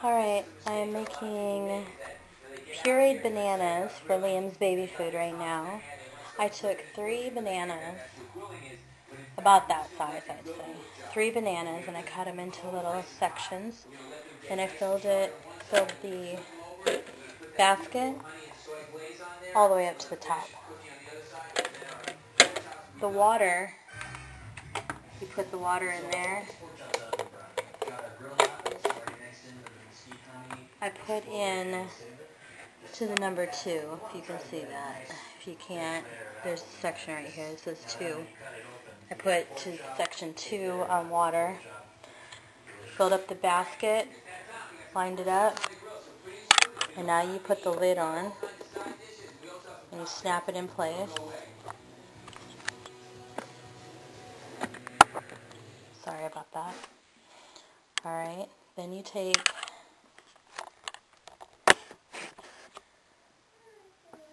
Alright, I am making pureed bananas for Liam's baby food right now. I took 3 bananas, about that size I'd say, 3 bananas, and I cut them into little sections, and I filled the basket all the way up to the top. The water, you put the water in there. I put in to the number 2, if you can see that. If you can't, there's a section right here that says 2. I put to section 2 on water, filled up the basket, lined it up, and now you put the lid on, and you snap it in place. Sorry about that. Alright, then you take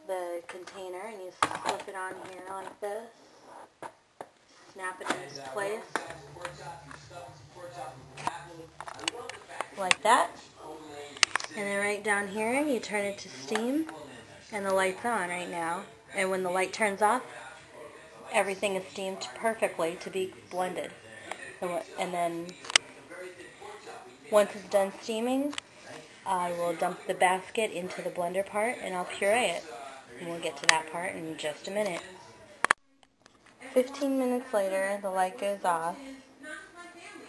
the container and you slip it on here like this, snap it into place, like that, and then right down here you turn it to steam, and the light's on right now, and when the light turns off, everything is steamed perfectly to be blended, and then once it's done steaming, I will dump the basket into the blender part and I'll puree it. And we'll get to that part in just a minute. 15 minutes later, the light goes off.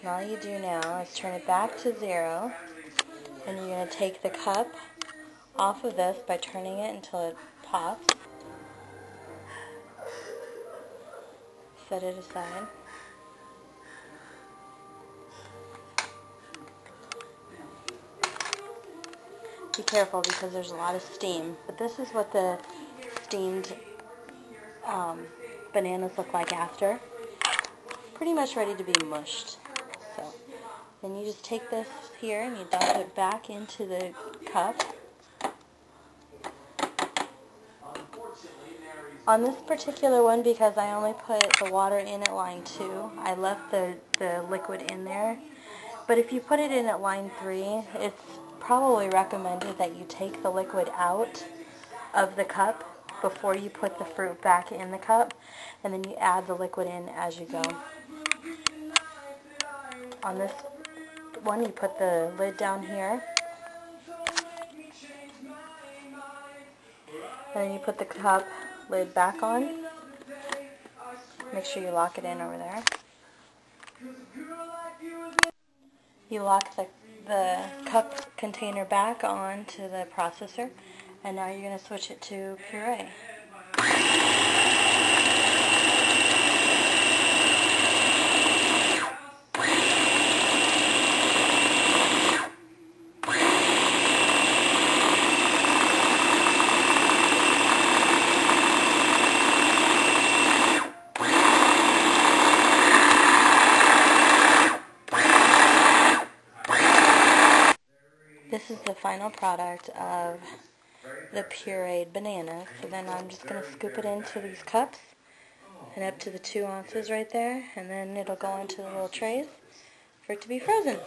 And all you do now is turn it back to 0. And you're going to take the cup off of this by turning it until it pops. Set it aside. Be careful because there's a lot of steam. But this is what the steamed bananas look like after. Pretty much ready to be mushed. So then you just take this here and you dump it back into the cup. On this particular one, because I only put the water in at line 2, I left the liquid in there. But if you put it in at line 3, it's probably recommended that you take the liquid out of the cup before you put the fruit back in the cup, and then you add the liquid in as you go. On this one, you put the lid down here, and then you put the cup lid back on. Make sure you lock it in over there. You lock the cup container back on to the processor, and now you're going to switch it to puree. This is the final product of the pureed banana. So then I'm just going to scoop it into these cups and up to the 2 ounces right there, and then it'll go into the little trays for it to be frozen.